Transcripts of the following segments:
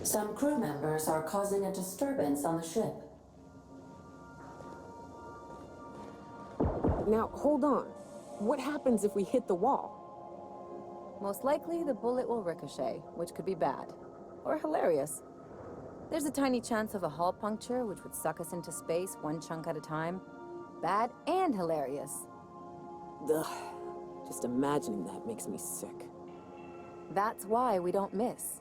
Some crew members are causing a disturbance on the ship. Now, hold on. What happens if we hit the wall? Most likely, the bullet will ricochet, which could be bad. Or hilarious. There's a tiny chance of a hull puncture, which would suck us into space one chunk at a time. Bad and hilarious. Ugh. Just imagining that makes me sick. That's why we don't miss.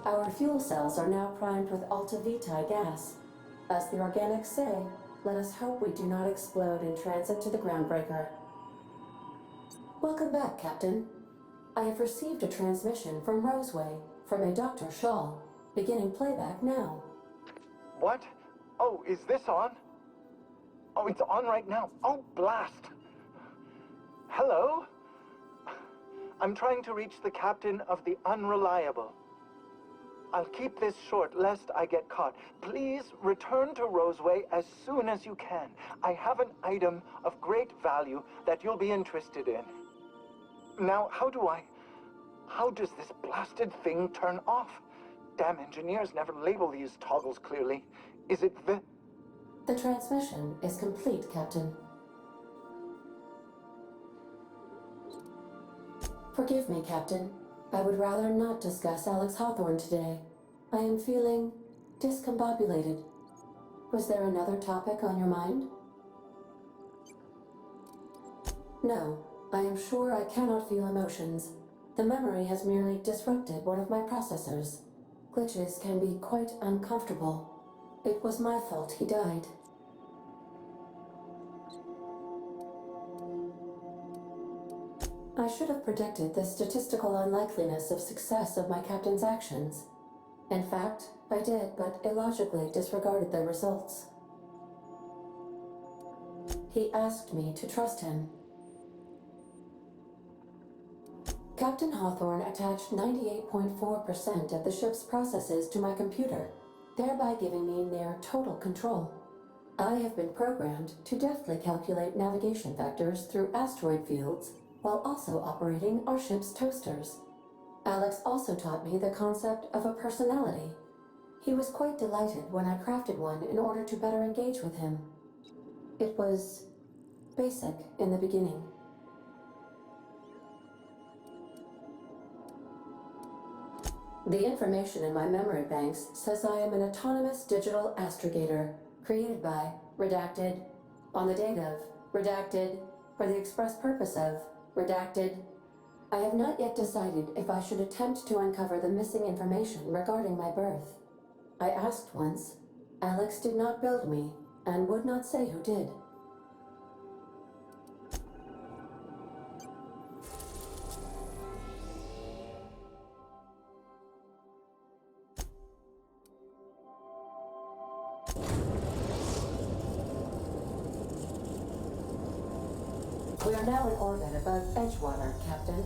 Our fuel cells are now primed with Alta Vitae gas. As the organics say, let us hope we do not explode in transit to the groundbreaker. Welcome back, Captain. I have received a transmission from Roseway, from a Dr. Shaw, beginning playback now. What? Oh, is this on? Oh, it's on right now. Oh, blast! Hello? I'm trying to reach the captain of the Unreliable. I'll keep this short, lest I get caught. Please return to Roseway as soon as you can. I have an item of great value that you'll be interested in. Now, how does this blasted thing turn off? Damn engineers never label these toggles clearly. Is it the... The transmission is complete, Captain. Forgive me, Captain. I would rather not discuss Alex Hawthorne today. I am feeling discombobulated. Was there another topic on your mind? No, I am sure I cannot feel emotions. The memory has merely disrupted one of my processors. Glitches can be quite uncomfortable. It was my fault he died. I should have predicted the statistical unlikeliness of success of my captain's actions. In fact, I did, but illogically disregarded the results. He asked me to trust him. Captain Hawthorne attached 98.4% of the ship's processes to my computer, thereby giving me near total control. I have been programmed to deftly calculate navigation vectors through asteroid fields while also operating our ship's toasters. Alex also taught me the concept of a personality. He was quite delighted when I crafted one in order to better engage with him. It was basic in the beginning. The information in my memory banks says I am an autonomous digital astrogator, created by, redacted, on the date of, redacted, for the express purpose of, redacted. I have not yet decided if I should attempt to uncover the missing information regarding my birth. I asked once. Alex did not build me, and would not say who did. We are now in orbit above Edgewater, Captain.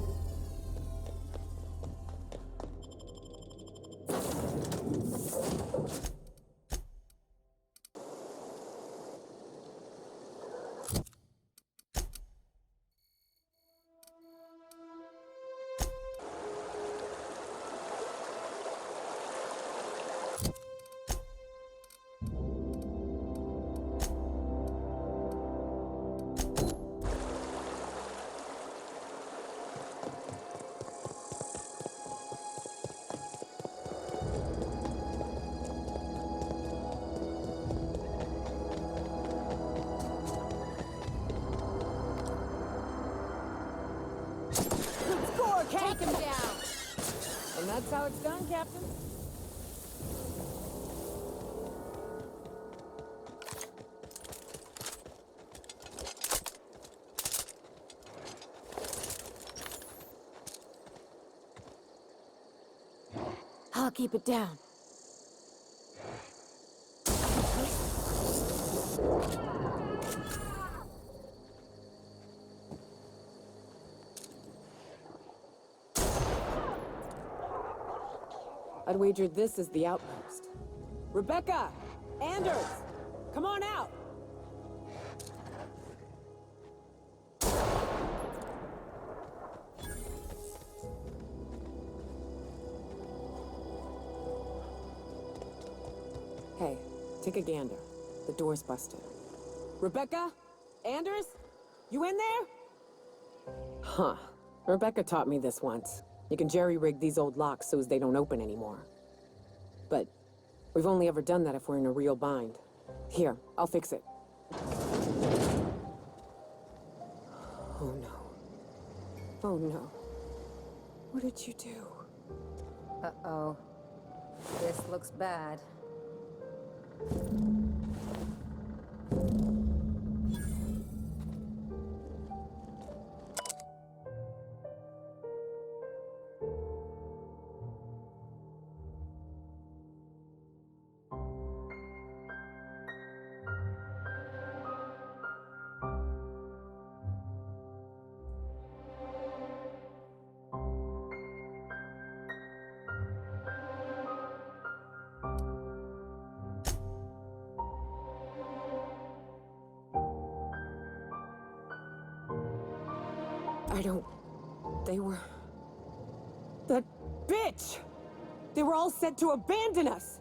Take him down! And that's how it's done, Captain. I'll keep it down. I'd wager this is the outpost. Rebecca! Anders! Come on out! Take a gander. The door's busted. Rebecca? Anders? You in there? Huh. Rebecca taught me this once. You can jerry-rig these old locks so as they don't open anymore. But we've only ever done that if we're in a real bind. Here, I'll fix it. Oh no. Oh no. What did you do? Uh-oh. This looks bad. They were... That bitch! They were all set to abandon us!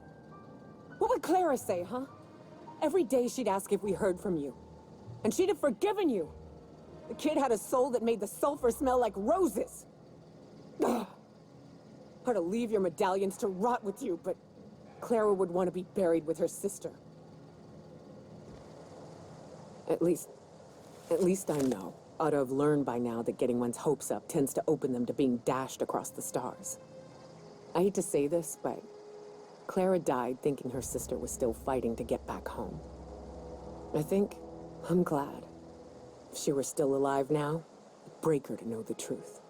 What would Clara say, huh? Every day she'd ask if we heard from you. And she'd have forgiven you! The kid had a soul that made the sulfur smell like roses! Ugh. Or to leave your medallions to rot with you, but Clara would want to be buried with her sister. At least I know. Ought to have learned by now that getting one's hopes up tends to open them to being dashed across the stars. I hate to say this, but Clara died thinking her sister was still fighting to get back home. I'm glad. If she were still alive now, it'd break her to know the truth.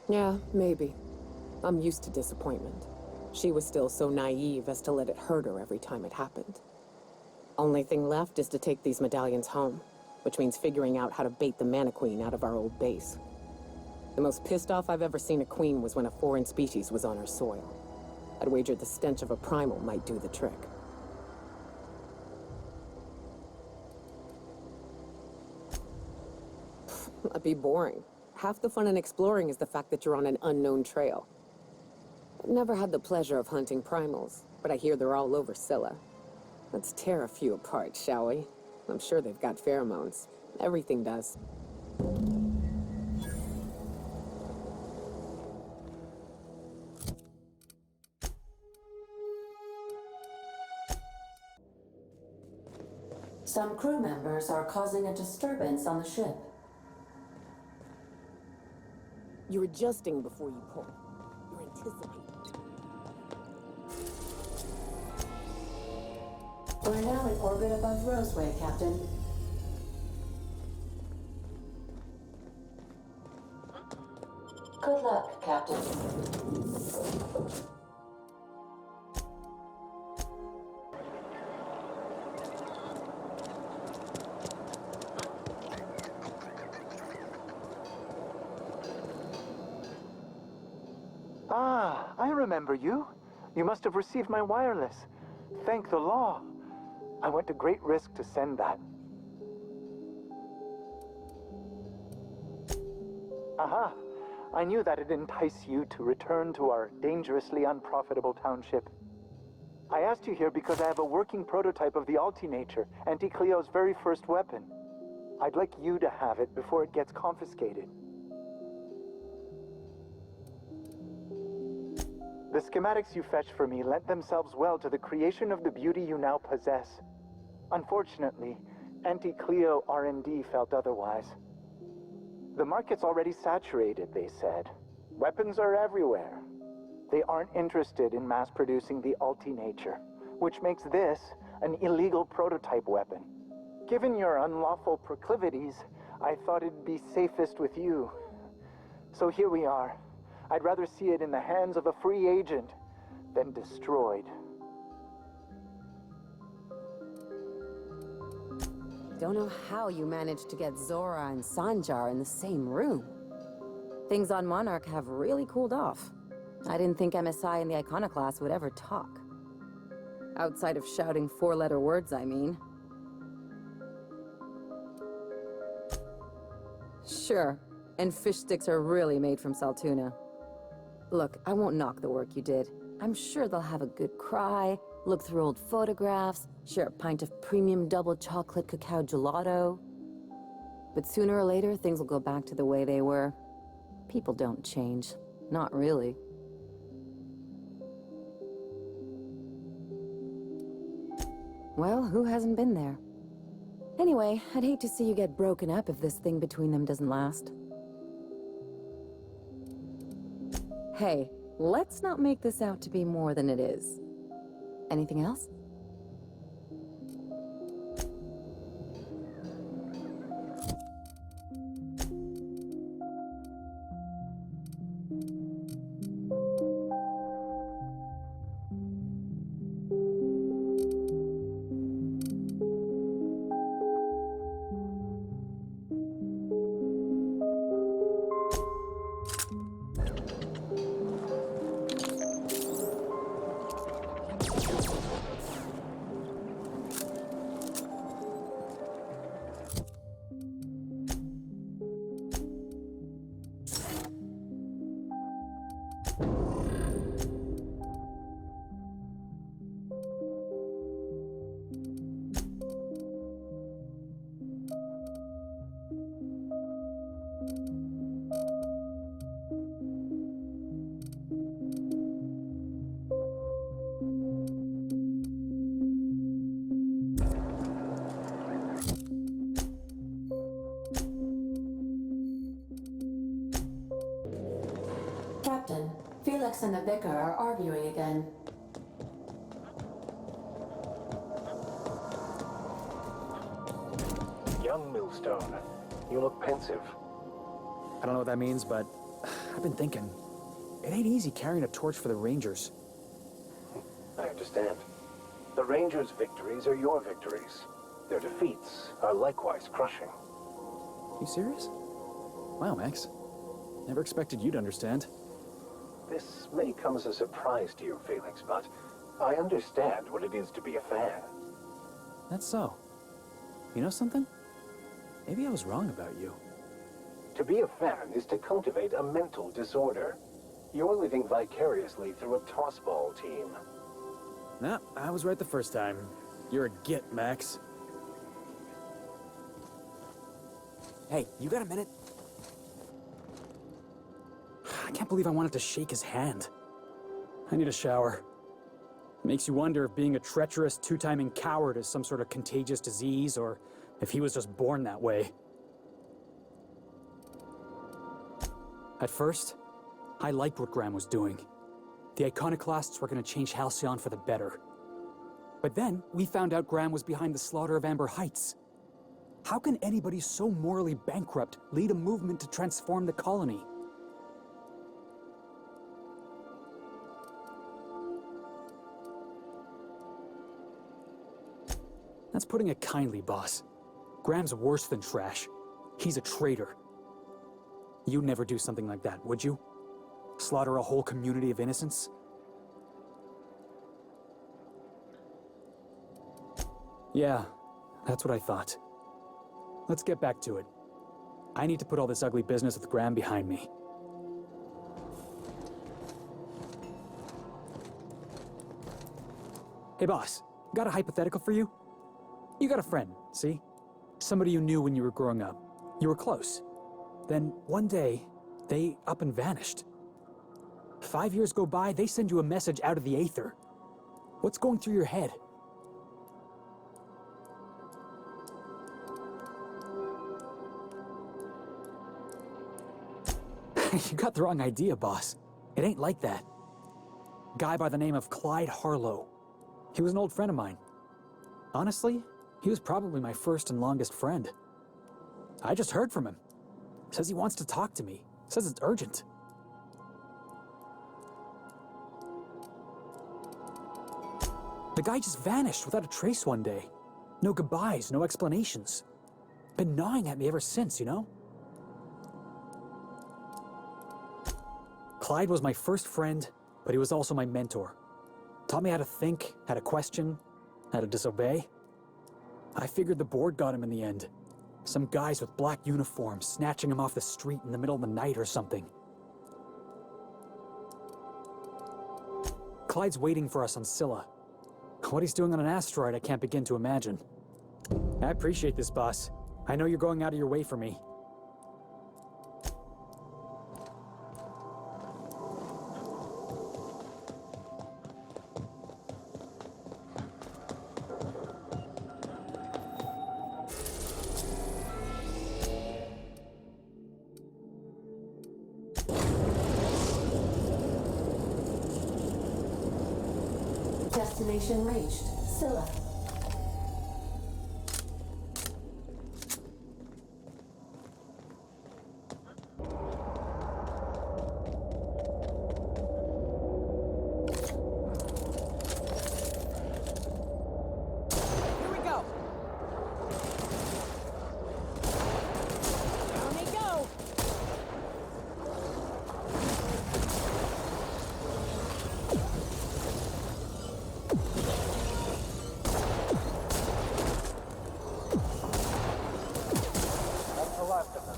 Yeah, maybe. I'm used to disappointment. She was still so naive as to let it hurt her every time it happened. Only thing left is to take these medallions home, which means figuring out how to bait the Mana Queen out of our old base. The most pissed off I've ever seen a queen was when a foreign species was on her soil. I'd wager the stench of a Primal might do the trick. That'd be boring. Half the fun in exploring is the fact that you're on an unknown trail. I've never had the pleasure of hunting primals, but I hear they're all over Scylla. Let's tear a few apart, shall we? I'm sure they've got pheromones. Everything does. Some crew members are causing a disturbance on the ship. You're adjusting before you pull. You're anticipating. We're now in orbit above Roseway, Captain. Good luck, Captain. Ah, I remember you. You must have received my wireless. Thank the law. I went to great risk to send that. Aha! I knew that'd entice you to return to our dangerously unprofitable township. I asked you here because I have a working prototype of the Altinature, Anti-Cleo's very first weapon. I'd like you to have it before it gets confiscated. The schematics you fetched for me lent themselves well to the creation of the beauty you now possess. Unfortunately, Anti-Cleo R&D felt otherwise. The market's already saturated, they said. Weapons are everywhere. They aren't interested in mass-producing the Altinature, which makes this an illegal prototype weapon. Given your unlawful proclivities, I thought it'd be safest with you. So here we are. I'd rather see it in the hands of a free agent than destroyed. Don't know how you managed to get Zora and Sanjar in the same room. Things on Monarch have really cooled off. I didn't think MSI and the Iconoclast would ever talk. Outside of shouting four-letter words, I mean. Sure, and fish sticks are really made from Saltuna. Look, I won't knock the work you did. I'm sure they'll have a good cry, look through old photographs, share a pint of premium double chocolate cacao gelato. But sooner or later, things will go back to the way they were. People don't change. Not really. Well, who hasn't been there? Anyway, I'd hate to see you get broken up if this thing between them doesn't last. Hey, let's not make this out to be more than it is. Anything else? Captain, Felix and the Vicar are arguing again. Young Millstone, you look pensive. I don't know what that means, but I've been thinking. It ain't easy carrying a torch for the Rangers. I understand. The Rangers' victories are your victories. Their defeats are likewise crushing. You serious? Wow, Max. Never expected you to understand. This may come as a surprise to you, Felix, but I understand what it is to be a fan. That's so. You know something? Maybe I was wrong about you. To be a fan is to cultivate a mental disorder. You're living vicariously through a tossball team. Nah, I was right the first time. You're a git, Max. Hey, you got a minute? I can't believe I wanted to shake his hand. I need a shower. It makes you wonder if being a treacherous, two-timing coward is some sort of contagious disease, or if he was just born that way. At first, I liked what Graham was doing. The Iconoclasts were going to change Halcyon for the better. But then, we found out Graham was behind the slaughter of Amber Heights. How can anybody so morally bankrupt lead a movement to transform the colony? That's putting it kindly, boss. Graham's worse than trash. He's a traitor. You'd never do something like that, would you? Slaughter a whole community of innocents? Yeah, that's what I thought. Let's get back to it. I need to put all this ugly business with Graham behind me. Hey boss, got a hypothetical for you? You got a friend, see? Somebody you knew when you were growing up. You were close. Then one day, they up and vanished. 5 years go by, they send you a message out of the aether. What's going through your head? You got the wrong idea, boss. It ain't like that. Guy by the name of Clyde Harlow. He was an old friend of mine. Honestly, he was probably my first and longest friend. I just heard from him. Says he wants to talk to me. Says it's urgent. The guy just vanished without a trace one day. No goodbyes, no explanations. Been gnawing at me ever since, you know? Clyde was my first friend, but he was also my mentor. Taught me how to think, how to question, how to disobey. I figured the board got him in the end. Some guys with black uniforms snatching him off the street in the middle of the night or something. Clyde's waiting for us on Scylla. What he's doing on an asteroid, I can't begin to imagine. I appreciate this, boss. I know you're going out of your way for me. Destination reached. Scylla. Here we go. Down they go. That's the last of them.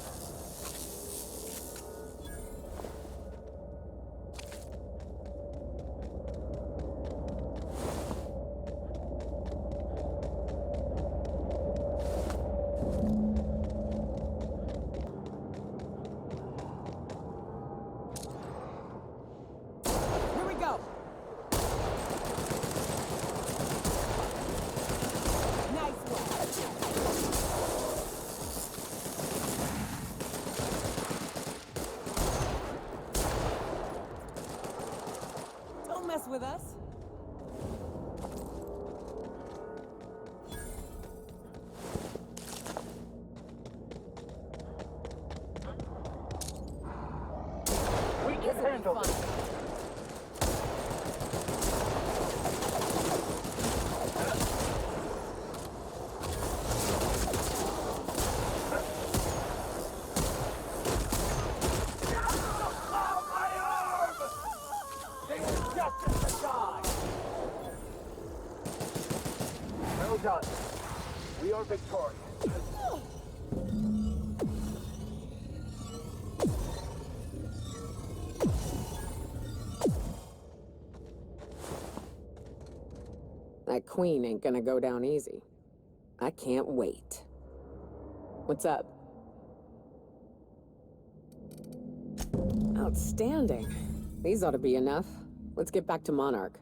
Here we go. Nice one. Don't mess with us. We can handle this. Well done. We are victorious. That queen ain't gonna go down easy. I can't wait. What's up? Outstanding. These ought to be enough. Let's get back to Monarch.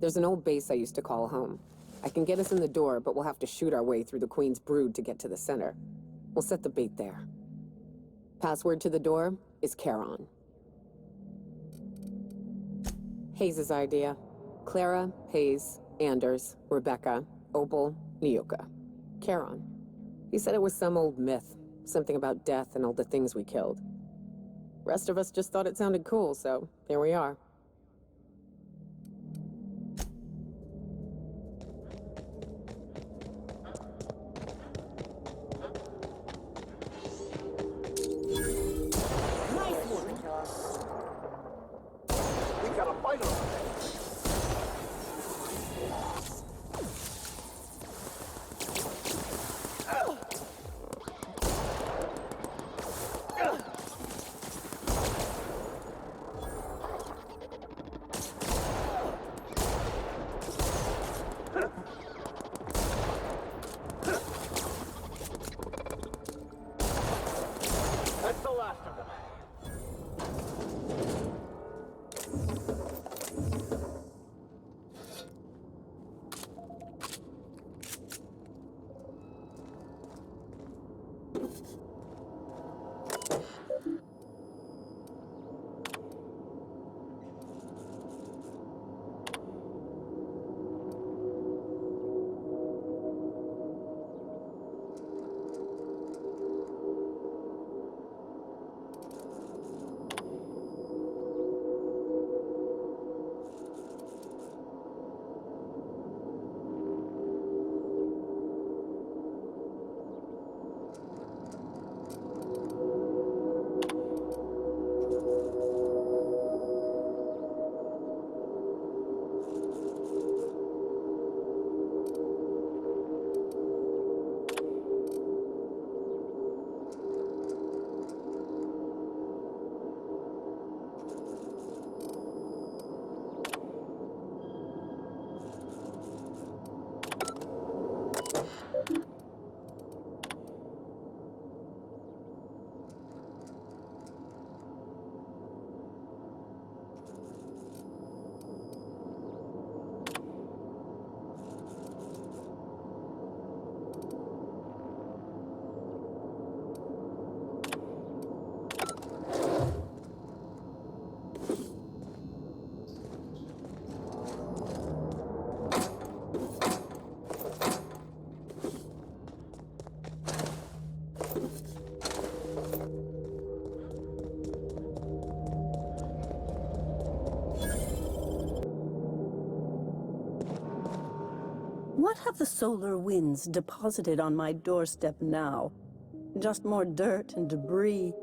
There's an old base I used to call home. I can get us in the door, but we'll have to shoot our way through the Queen's brood to get to the center. We'll set the bait there. Password to the door is Charon. Hayes' idea. Clara, Hayes, Anders, Rebecca, Opal, Nyoka. Charon. He said it was some old myth. Something about death and all the things we killed. Rest of us just thought it sounded cool, so here we are. Nice one! We got a fight on our hands. That's the last of them. What have the solar winds deposited on my doorstep now? Just more dirt and debris?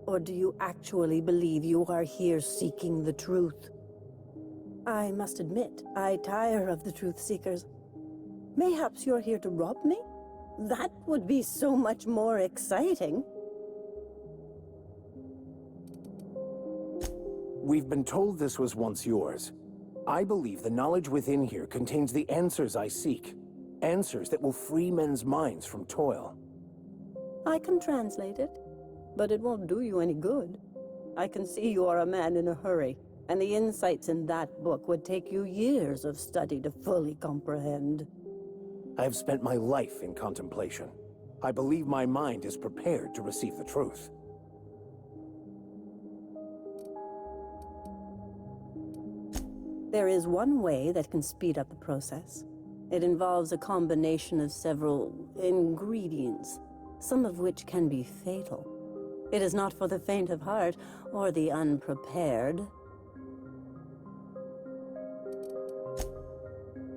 Or do you actually believe you are here seeking the truth? I must admit, I tire of the truth seekers. Mayhaps you're here to rob me? That would be so much more exciting. We've been told this was once yours. I believe the knowledge within here contains the answers I seek. Answers that will free men's minds from toil. I can translate it, but it won't do you any good. I can see you are a man in a hurry, and the insights in that book would take you years of study to fully comprehend. I have spent my life in contemplation. I believe my mind is prepared to receive the truth. There is one way that can speed up the process. It involves a combination of several ingredients, some of which can be fatal. It is not for the faint of heart or the unprepared.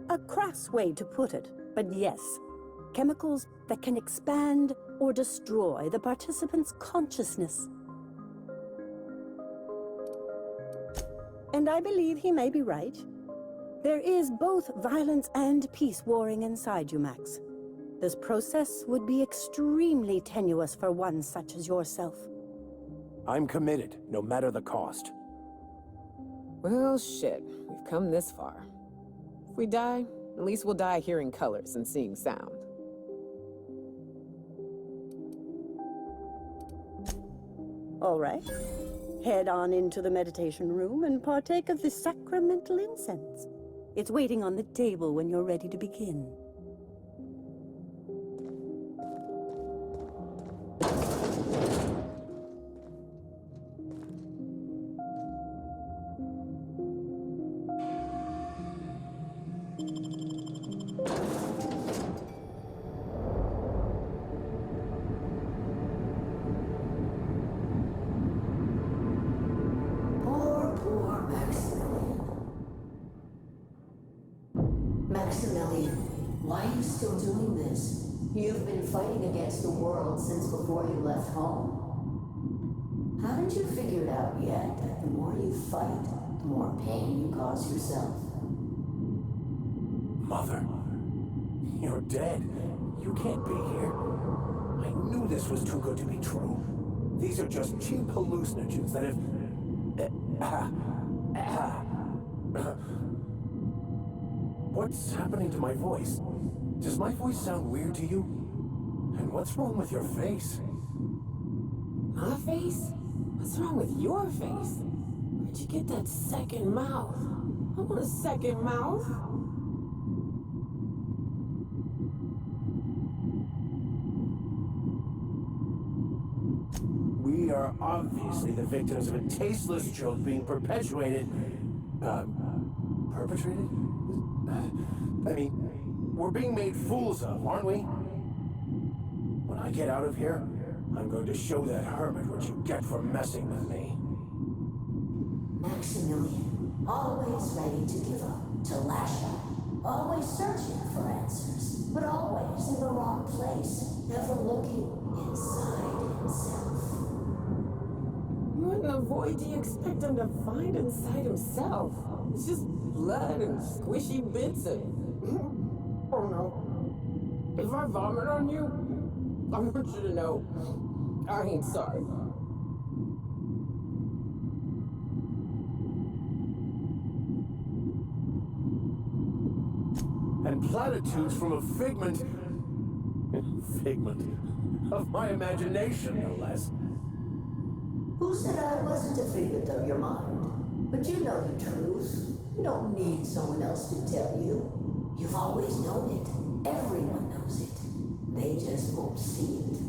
A crass way to put it, but yes. Chemicals that can expand or destroy the participant's consciousness. And I believe he may be right. There is both violence and peace warring inside you, Max. This process would be extremely tenuous for one such as yourself. I'm committed, no matter the cost. Well, shit. We've come this far. If we die, at least we'll die hearing colors and seeing sound. All right. Head on into the meditation room and partake of the sacramental incense. It's waiting on the table when you're ready to begin. Poor Maximilian, why are you still doing this? You've been fighting against the world since before you left home. Haven't you figured out yet that the more you fight, the more pain you cause yourself? Mother, you're dead. You can't be here. I knew this was too good to be true. These are just cheap hallucinogens that have... What's happening to my voice? Does my voice sound weird to you? And what's wrong with your face? My face? What's wrong with your face? Where'd you get that second mouth? I want a second mouth. We are obviously the victims of a tasteless joke being perpetuated... perpetrated? I mean, we're being made fools of, aren't we? When I get out of here, I'm going to show that hermit what you get for messing with me. Maximilian, always ready to give up, to lash out, always searching for answers, but always in the wrong place, never looking inside himself. What in the void do you expect him to find inside himself? It's just blood and squishy bits and... Oh no. If I vomit on you, I want you to know, I ain't sorry. And platitudes from a figment of my imagination, no less. Who said I wasn't a figment of your mind? But you know the truth. You don't need someone else to tell you. You've always known it. Everyone knows it. They just won't see it.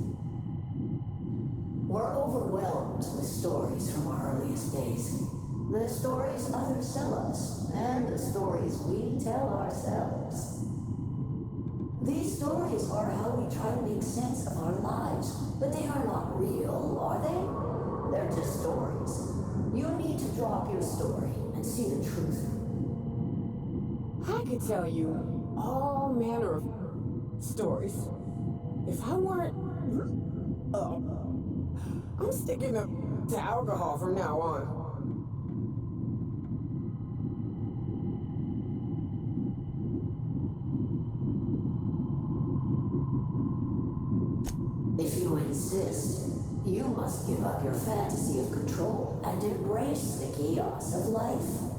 We're overwhelmed with stories from our earliest days. The stories others tell us, and the stories we tell ourselves. These stories are how we try to make sense of our lives, but they are not real, are they? They're just stories. You need to drop your story and see the truth. I could tell you all manner of stories. If I weren't... I'm sticking to alcohol from now on. If you insist, you must give up your fantasy of control and embrace the chaos of life.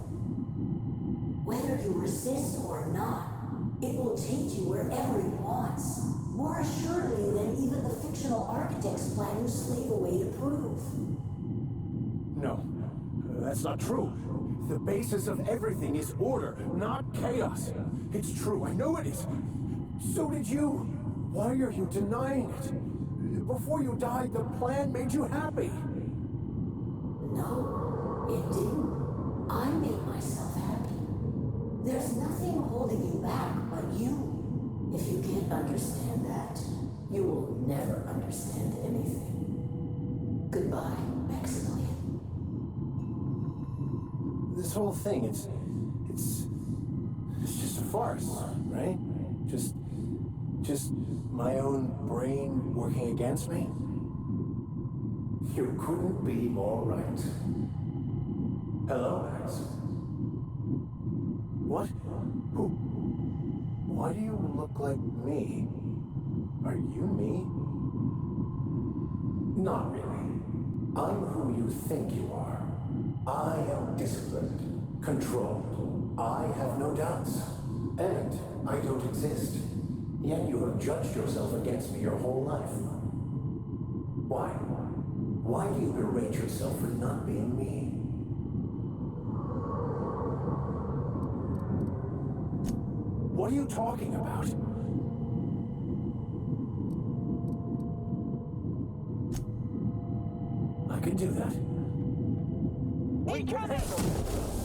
Whether you resist or not, it will take you wherever it wants, more assuredly than even the fictional architects plan your slave away to prove. No, that's not true. The basis of everything is order, not chaos. It's true, I know it is. So did you. Why are you denying it? Before you died, the plan made you happy. No, it didn't. I made myself happy. There's nothing holding you back but you. If you can't understand that, you will never understand anything. Goodbye, Maximilian. This whole thing, it's just a farce, right? Just my own brain working against me? You couldn't be more right. Hello, Max. What? Who? Why do you look like me? Are you me? Not really. I'm who you think you are. I am disciplined, controlled. I have no doubts. And I don't exist. Yet you have judged yourself against me your whole life. Why? Why do you berate yourself for not being me? What are you talking about? I can do that. We can handle it!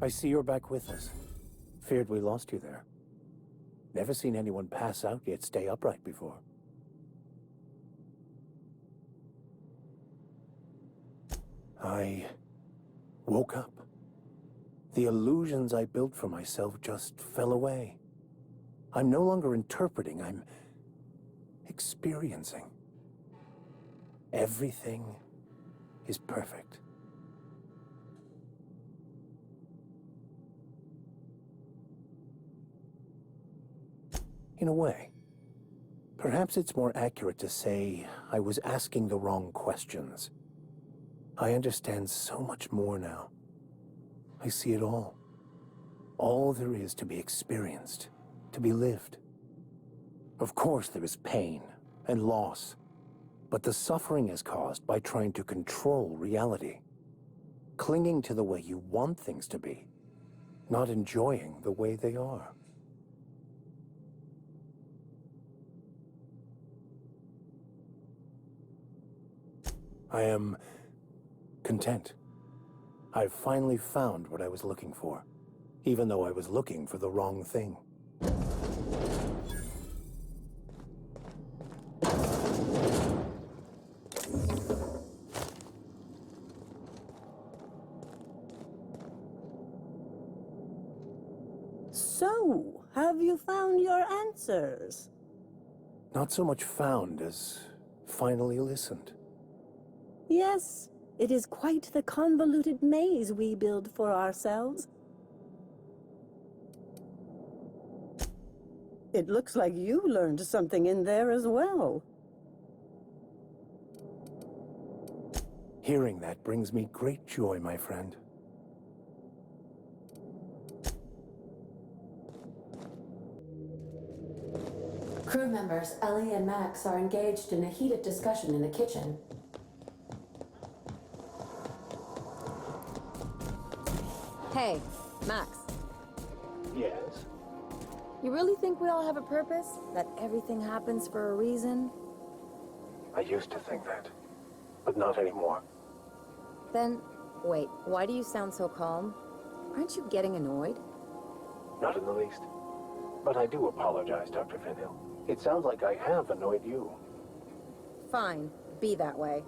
I see you're back with us. Feared we lost you there. Never seen anyone pass out yet stay upright before. I woke up. The illusions I built for myself just fell away. I'm no longer interpreting, I'm experiencing. Everything is perfect. In a way. Perhaps it's more accurate to say I was asking the wrong questions. I understand so much more now. I see it all. All there is to be experienced, to be lived. Of course there is pain and loss, but the suffering is caused by trying to control reality, clinging to the way you want things to be, not enjoying the way they are. I am content. I've finally found what I was looking for, even though I was looking for the wrong thing. So, have you found your answers? Not so much found as finally listened. Yes, it is quite the convoluted maze we build for ourselves. It looks like you learned something in there as well. Hearing that brings me great joy, my friend. Crew members Ellie and Max are engaged in a heated discussion in the kitchen. Hey, Max. Yes? You really think we all have a purpose? That everything happens for a reason? I used to think that, but not anymore. Then, wait, why do you sound so calm? Aren't you getting annoyed? Not in the least. But I do apologize, Dr. Finhill. It sounds like I have annoyed you. Fine, be that way.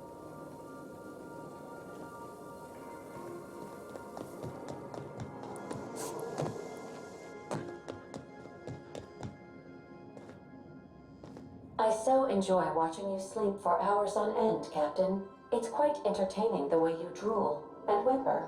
I so enjoy watching you sleep for hours on end, Captain. It's quite entertaining the way you drool and whimper.